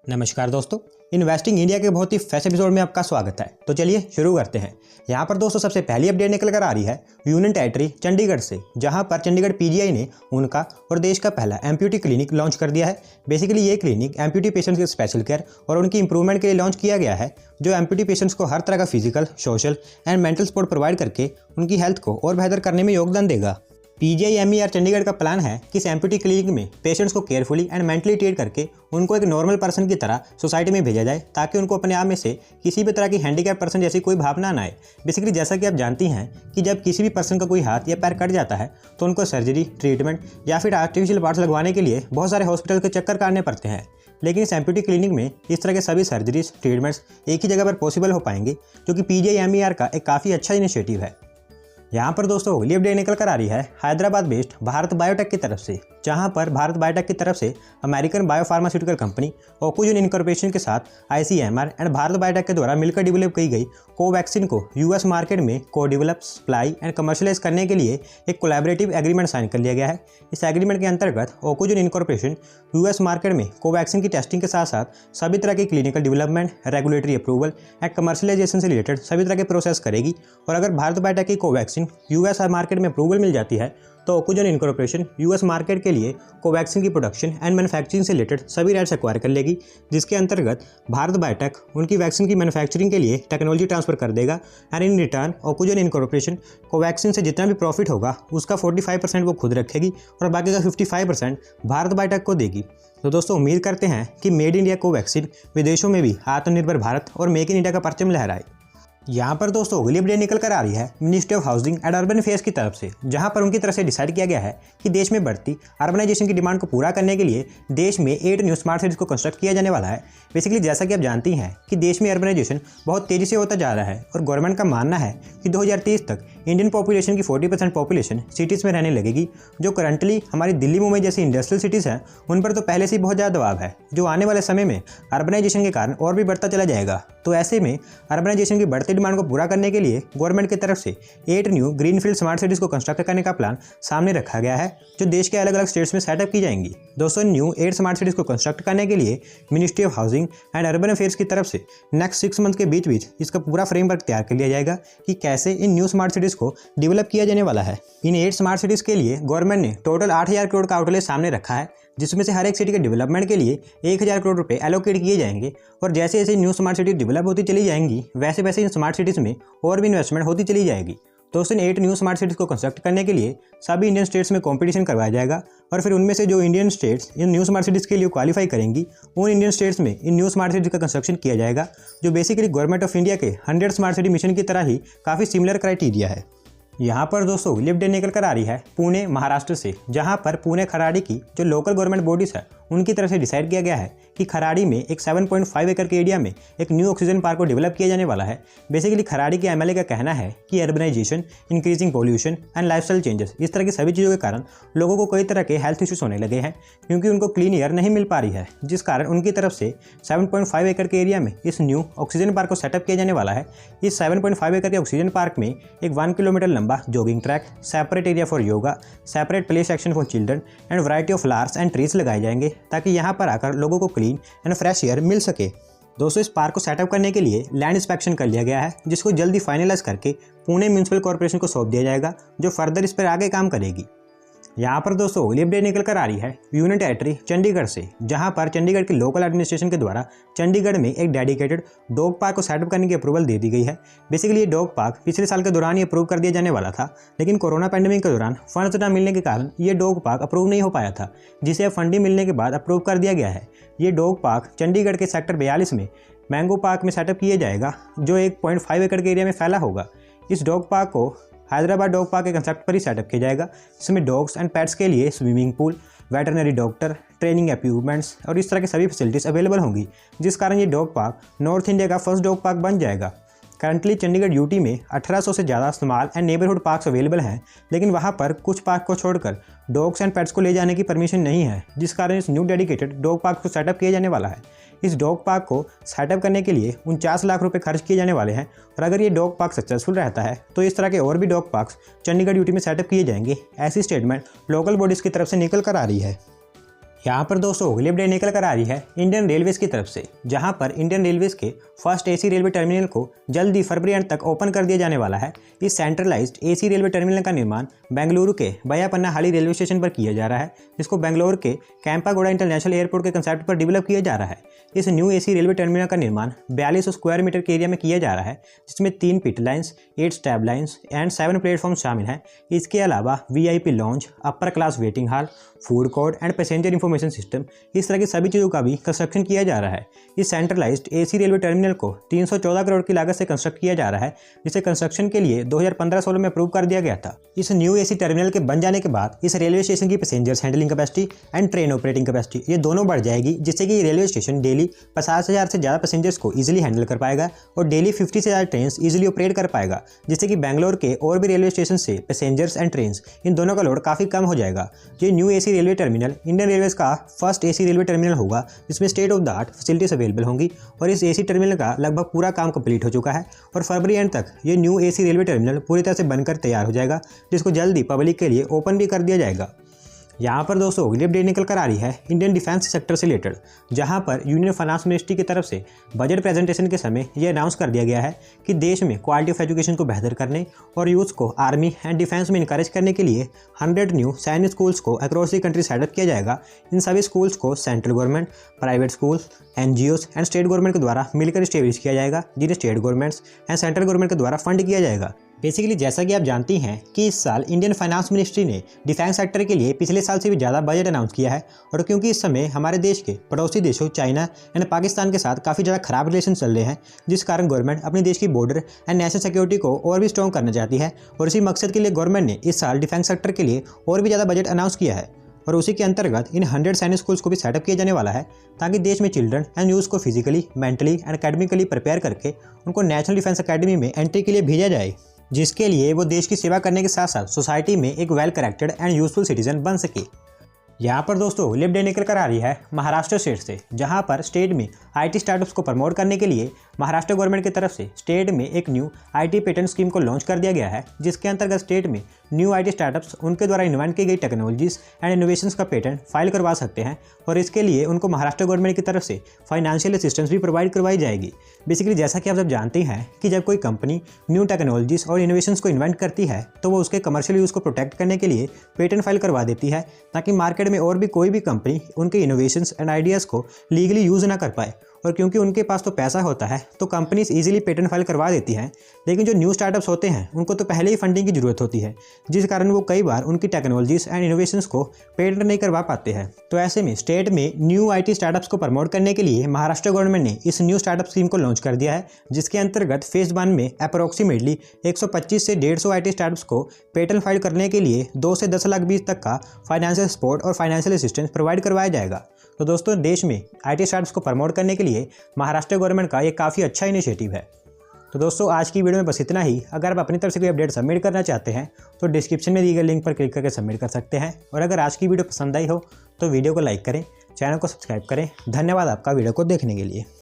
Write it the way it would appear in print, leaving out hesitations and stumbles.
नमस्कार दोस्तों, investing India के बहुत ही फ्रेश एपिसोड में आपका स्वागत है। तो चलिए शुरू करते हैं। यहाँ पर दोस्तों सबसे पहली अपडेट निकल कर आ रही है यूनियन टेरिटरी चंडीगढ़ से, जहाँ पर चंडीगढ़ पीजीआई ने उनका और देश का पहला एम्प्यूटी क्लिनिक लॉन्च कर दिया है। बेसिकली ये क्लिनिक एम्प्यूटी पेशेंट्स के स्पेशल केयर और उनकी इंप्रूवमेंट के लिए लॉन्च किया गया है, जो एम्प्यूटी पेशेंट्स को हर तरह का physical, social and mental support provide करके उनकी हेल्थ को और बेहतर करने में योगदान देगा। पीजीआईएमईआर चंडीगढ़ का प्लान है कि इस एम्प्यूटी क्लिनिक में पेशेंट्स को केयरफुली एंड मेंटली ट्रीट करके उनको एक नॉर्मल पर्सन की तरह सोसाइटी में भेजा जाए, ताकि उनको अपने आप में से किसी भी तरह की हैंडीकैप पर्सन जैसी कोई भावना ना आए। बेसिकली जैसा कि आप जानती हैं कि जब किसी भी पर्सन का कोई हाथ या पैर कट जाता है तो उनको सर्जरी, ट्रीटमेंट या फिर आर्टिफिशियल पार्ट्स लगवाने के लिए बहुत सारे हॉस्पिटल के चक्कर काटने पड़ते हैं। लेकिन इस एम्प्यूटी क्लिनिक में इस तरह के सभी सर्जरीज, ट्रीटमेंट्स एक ही जगह पर पॉसिबल हो पाएंगे, जो कि पीजीआईएमईआर का एक काफ़ी अच्छा इनिशिएटिव है। यहाँ पर दोस्तों अगली अपडेट निकल कर आ रही है हैदराबाद बेस्ड भारत बायोटेक की तरफ से, जहाँ पर भारत बायोटेक की तरफ से अमेरिकन बायोफार्मास्यूटिकल कंपनी ओकुजन इनकॉर्पोरेशन के साथ आईसीएमआर एंड भारत बायोटेक के द्वारा मिलकर डेवलप की गई कोवैक्सीन को यूएस मार्केट में को डेवलप, सप्लाई एंड कमर्शलाइज करने के लिए एक कोलैबोरेटिव एग्रीमेंट साइन कर लिया गया है। इस एग्रीमेंट के अंतर्गत ओकुजन इनकॉर्पोरेशन यूएस मार्केट में कोवैक्सीन की टेस्टिंग के साथ साथ सभी तरह की clinical development, regulatory approval and commercialisation से रिलेटेड सभी तरह के प्रोसेस करेगी। और अगर भारत बायोटेक की कोवैक्सीन यूएस मार्केट में अप्रूवल मिल जाती है तो ओकुजन इनकॉर्पोरेशन यूएस मार्केट के लिए कोवैक्सीन की प्रोडक्शन एंड मैन्युफैक्चरिंग से रिलेटेड सभी राइट्स एक्वायर कर लेगी, जिसके अंतर्गत भारत बायोटेक उनकी वैक्सीन की मैन्युफैक्चरिंग के लिए टेक्नोलॉजी ट्रांसफर कर देगा and in return Ocugen incorporation Covaxin से जितना भी प्रॉफिट होगा उसका 45% वो खुद रखेगी और बाकी का 55% भारत बायोटेक को देगी। तो दोस्तों उम्मीद करते हैं कि मेड इंडिया कोवैक्सीन विदेशों में भी आत्मनिर्भर भारत और मेक इन इंडिया का परचम लहराए। यहाँ पर दोस्तों अगली अपडेट निकल कर आ रही है ministry of housing and urban affairs की तरफ से, जहाँ पर उनकी तरफ से डिसाइड किया गया है कि देश में बढ़ती अर्बनाइजेशन की डिमांड को पूरा करने के लिए देश में 8 न्यू स्मार्ट सिटीज को कंस्ट्रक्ट किया जाने वाला है। बेसिकली जैसा कि आप जानती हैं कि देश में अर्बनाइजेशन बहुत तेज़ी से होता जा रहा है और गवर्नमेंट का मानना है कि 2030 तक इंडियन पॉपुलेशन की 40% पॉपुलेशन सिटीज़ में रहने लगेगी। जो करंटली हमारी दिल्ली, मुंबई जैसी इंडस्ट्रियल सिटीज़ हैं उन पर तो पहले से ही बहुत ज़्यादा दबाव है, जो आने वाले समय में अर्बनाइजेशन के कारण और भी बढ़ता चला जाएगा। तो ऐसे में अर्बनाइजेशन की बढ़ती डिमांड को पूरा करने के लिए गवर्नमेंट की तरफ से 8 न्यू ग्रीनफील्ड स्मार्ट सिटीज़ को कंस्ट्रक्ट करने का प्लान सामने रखा गया है, जो देश के अलग अलग स्टेट्स में सेटअप की जाएंगी। दोस्तों न्यू 8 स्मार्ट सिटीज़ को कंस्ट्रक्ट करने के लिए ministry of housing and urban affairs की तरफ से नेक्स्ट 6 मंथ के बीच इसका पूरा फ्रेमवर्क तैयार कर लिया जाएगा कि कैसे इन न्यू स्मार्ट सिटीज़ को डेवलप किया जाने वाला है। इन 8 स्मार्ट सिटीज़ के लिए गवर्नमेंट ने टोटल 8,000 करोड़ का आउटले सामने रखा है, जिसमें से हर एक सिटी के डेवलपमेंट के लिए 1,000 करोड़ रुपए एलोकेट किए जाएंगे। और जैसे जैसे न्यू स्मार्ट सिटी डेवलप होती चली जाएंगी वैसे वैसे इन स्मार्ट सिटीज़ में और भी इन्वेस्टमेंट होती चली जाएगी। तो इन 8 न्यू स्मार्ट सिटीज़ को कंस्ट्रक्ट करने के लिए सभी इंडियन स्टेट्स में कंपटीशन करवाया जाएगा और फिर उनमें से जो Indian states in new smart cities के लिए क्वालिफाई करेंगी उन इंडियन स्टेट्स में इन न्यू स्मार्ट सिटीज़ का कंस्ट्रक्शन किया जाएगा, जो बेसिकली गवर्नमेंट ऑफ इंडिया के 100 स्मार्ट सिटी मिशन की तरह ही काफ़ी सिमिलर क्राइटेरिया है। यहाँ पर दोस्तों अगली अपडेट निकल कर आ रही है पुणे महाराष्ट्र से, जहाँ पर पुणे खराड़ी की जो लोकल गवर्नमेंट बॉडीज़ है उनकी तरफ से डिसाइड किया गया है कि खराड़ी में एक 7.5 एकड़ के एरिया में एक न्यू ऑक्सीजन पार्क को डेवलप किया जाने वाला है। बेसिकली खराड़ी के एमएलए का कहना है कि urbanisation, increasing pollution and lifestyle changes, इस तरह की सभी चीज़ों के कारण लोगों को कई तरह के हेल्थ इश्यूज होने लगे हैं, क्योंकि उनको क्लीन एयर नहीं मिल पा रही है, जिस कारण उनकी तरफ से 7.5 एकड़ के एरिया में इस न्यू ऑक्सीजन पार्क को सेटअप किया जाने वाला है। इस 7.5 एकड़ के ऑक्सीजन पार्क में एक 1 किलोमीटर लंबा jogging track, separate area for yoga, separate play section for children and variety of flowers and trees लगाए जाएंगे, ताकि यहाँ पर आकर लोगों को क्लीन एंड फ्रेश एयर मिल सके। दोस्तों इस पार्क को सेटअप करने के लिए लैंड इंस्पेक्शन कर लिया गया है, जिसको जल्दी फाइनलाइज करके पुणे म्यूनिसिपल कॉर्पोरेशन को सौंप दिया जाएगा, जो फर्दर इस पर आगे काम करेगी। यहाँ पर दोस्तों अगली अपडेट निकल कर आ रही है यूनियन टेरिटरी चंडीगढ़ से, जहाँ पर चंडीगढ़ की लोकल एडमिनिस्ट्रेशन के द्वारा चंडीगढ़ में एक डेडिकेटेड डॉग पार्क को सेटअप करने की अप्रूवल दे दी गई है। बेसिकली ये डॉग पार्क पिछले साल के दौरान ही अप्रूव कर दिया जाने वाला था, लेकिन कोरोना पैंडेमिक के दौरान फंड्स न मिलने के कारण ये डॉग पार्क अप्रूव नहीं हो पाया था, जिसे अब फंडिंग मिलने के बाद अप्रूव कर दिया गया है। ये डॉग पार्क चंडीगढ़ के सेक्टर 42 में मैंगो पार्क में सेटअप किया जाएगा, जो 1.5 एकड़ के एरिया में फैला होगा। इस डॉग पार्क को हैदराबाद डॉग पार्क के कंसेप्ट पर ही सेटअप किया जाएगा, जिसमें डॉग्स एंड पेट्स के लिए swimming pool, veterinary doctor, training equipments और इस तरह की सभी फैसिलिटीज़ अवेलेबल होंगी, जिस कारण ये डॉग पार्क नॉर्थ इंडिया का फर्स्ट डॉग पार्क बन जाएगा। करंटली चंडीगढ़ यूटी में 1800 से ज़्यादा small and neighbourhood parks available हैं, लेकिन वहाँ पर कुछ पार्क को छोड़कर डॉग्स एंड पेट्स को ले जाने की परमिशन नहीं है, जिस कारण इस न्यू डेडिकेटेड डॉग पार्क को सेटअप किया जाने वाला है। इस डॉग पार्क को सेटअप करने के लिए 49 लाख रुपए खर्च किए जाने वाले हैं, और अगर ये डॉग पार्क सक्सेसफुल रहता है तो इस तरह के और भी डॉग पार्क्स चंडीगढ़ यूटी में सेटअप किए जाएंगे। ऐसी स्टेटमेंट लोकल बॉडीज़ की तरफ से निकल कर आ रही है। यहाँ पर दोस्तों अगली अपडेट निकल कर आ रही है इंडियन रेलवेज की तरफ से, जहाँ पर इंडियन रेलवेज के फर्स्ट एसी रेलवे टर्मिनल को जल्दी फरवरी एंड तक ओपन कर दिया जाने वाला है। इस सेंट्रलाइज्ड एसी रेलवे टर्मिनल का निर्माण बेंगलुरु के बयापन्नाहाली रेलवे स्टेशन पर किया जा रहा है, जिसको बेंगलुरु के कैंपागोड़ा इंटरनेशनल एयरपोर्ट के कंसेप्ट पर डेवलप किया जा रहा है। इस न्यू एसी रेलवे टर्मिनल का निर्माण 4200 स्क्वायर मीटर के एरिया में किया जा रहा है, जिसमें 3 pit lines, 8 stab lines and 7 platform शामिल हैं। इसके अलावा VIP lounge, upper class waiting hall, food court and passenger information system, इस तरह की सभी चीज़ों का भी कंस्ट्रक्शन किया जा रहा है। इस सेंट्रलाइज्ड एसी रेलवे टर्मिनल को 314 करोड़ की लागत से कंस्ट्रक्ट किया जा रहा है, जिसे कंस्ट्रक्शन के लिए 2015-16 में अप्रूव कर दिया गया था। इस न्यू एसी टर्मिनल के बन जाने के बाद इस रेलवे स्टेशन की passengers handling capacity and train operating capacity ये दोनों बढ़ जाएगी, जिससे कि रेलवे स्टेशन डेली 50,000 से ज़्यादा पैसेंजर्स को ईजिली हैंडल कर पाएगा और डेली 50 से ज़्यादा ट्रेन ईजिली ऑपरेट कर पाएगा, जिससे कि बेंगलोर के और भी रेलवे स्टेशन से पैसेंजर्स एंड ट्रेन इन दोनों का लोड काफ़ी कम हो जाएगा। ये new AC railway terminal Indian railways का फर्स्ट एसी रेलवे टर्मिनल होगा, जिसमें state of the art facilities available होंगी और इस एसी टर्मिनल का लगभग पूरा काम कंप्लीट हो चुका है और फरवरी एंड तक ये न्यू एसी रेलवे टर्मिनल पूरी तरह से बनकर तैयार हो जाएगा, जिसको जल्दी पब्लिक के लिए ओपन भी कर दिया जाएगा। यहाँ पर दोस्तों अगली अपडेट निकल कर आ रही है इंडियन डिफेंस सेक्टर से रिलेटेड, जहाँ पर यूनियन फाइनेंस मिनिस्ट्री की तरफ से बजट प्रेजेंटेशन के समय ये अनाउंस कर दिया गया है कि देश में क्वालिटी ऑफ एजुकेशन को बेहतर करने और यूथ को आर्मी एंड डिफेंस में इंकरेज करने के लिए 100 न्यू सैनिक स्कूल्स को अक्रॉस द कंट्री सेटअप किया जाएगा। इन सभी स्कूल्स को central government, private schools, NGOs and state government के द्वारा मिलकर स्टेब्लिश किया जाएगा, जिन्हें state governments and central government के द्वारा फंड किया जाएगा। बेसिकली जैसा कि आप जानती हैं कि इस साल इंडियन फाइनेंस मिनिस्ट्री ने डिफेंस सेक्टर के लिए पिछले साल से भी ज़्यादा बजट अनाउंस किया है और क्योंकि इस समय हमारे देश के पड़ोसी देशों चाइना एंड पाकिस्तान के साथ काफ़ी ज़्यादा खराब रिलेशन चल रहे हैं, जिस कारण गवर्नमेंट अपने देश की बॉर्डर एंड नेशनल सिक्योरिटी को और भी स्ट्रॉन्ग करना चाहती है और इसी मकसद के लिए गवर्नमेंट ने इस साल डिफेंस सेक्टर के लिए और भी ज़्यादा बजट अनाउंस किया है और उसी के अंतर्गत इन 100 सैनिक स्कूल्स को भी सेटअप किया जाने वाला है, ताकि देश में चिल्ड्रन एंड यूथ को physically, mentally and academically prepare करके उनको नेशनल डिफेंस अकेडमी में एंट्री के लिए भेजा जाए, जिसके लिए वो देश की सेवा करने के साथ साथ सोसाइटी में एक well corrected and useful citizen बन सके। यहाँ पर दोस्तों अगली अपडेट निकल कर आ रही है महाराष्ट्र स्टेट से, जहाँ पर स्टेट में आईटी स्टार्टअप्स को प्रमोट करने के लिए महाराष्ट्र गवर्नमेंट की तरफ से स्टेट में एक न्यू आईटी पेटेंट स्कीम को लॉन्च कर दिया गया है, जिसके अंतर्गत स्टेट में न्यू आईटी स्टार्टअप्स उनके द्वारा इन्वेंट की गई टेक्नोलॉजीज एंड इनोवेशंस का पेटेंट फाइल करवा सकते हैं और इसके लिए उनको महाराष्ट्र गवर्नमेंट की तरफ से फाइनेंशियल असिस्टेंस भी प्रोवाइड करवाई जाएगी। बेसिकली जैसा कि आप सब जानते हैं कि जब कोई कंपनी न्यू टेक्नोलॉजीज और इनोवेशंस को इन्वेंट करती है तो वो उसके कमर्शियल यूज़ को प्रोटेक्ट करने के लिए पेटेंट फाइल करवा देती है, ताकि मार्केट में और भी कोई भी कंपनी उनके इनोवेशंस एंड आइडियाज़ को लीगली यूज़ ना कर पाए। और क्योंकि उनके पास तो पैसा होता है तो कंपनीज इजीली पेटेंट फाइल करवा देती हैं, लेकिन जो न्यू स्टार्टअप्स होते हैं उनको तो पहले ही फंडिंग की जरूरत होती है, जिस कारण वो कई बार उनकी टेक्नोलॉजीज एंड इनोवेशंस को पेटेंट नहीं करवा पाते हैं। तो ऐसे में स्टेट में न्यू आईटी स्टार्टअप्स को प्रमोट करने के लिए महाराष्ट्र गवर्नमेंट ने इस न्यू स्टार्टअप स्कीम को लॉन्च कर दिया है, जिसके अंतर्गत फेज 1 में अप्रोक्सीमेटली 125 से 150 आईटी स्टार्टअप्स को पेटेंट फाइल करने के लिए 2 से 10 लाख बीस तक का फाइनेंशियल सपोर्ट और फाइनेंशियल असिस्टेंस प्रोवाइड करवाया जाएगा। तो दोस्तों देश में आईटी स्टार्टअप्स को प्रमोट करने के लिए महाराष्ट्र गवर्नमेंट का ये काफ़ी अच्छा इनिशिएटिव है। तो दोस्तों आज की वीडियो में बस इतना ही। अगर आप अपनी तरफ से कोई अपडेट सबमिट करना चाहते हैं तो डिस्क्रिप्शन में दिए गए लिंक पर क्लिक करके सबमिट कर सकते हैं और अगर आज की वीडियो पसंद आई हो तो वीडियो को लाइक करें, चैनल को सब्सक्राइब करें। धन्यवाद आपका वीडियो को देखने के लिए।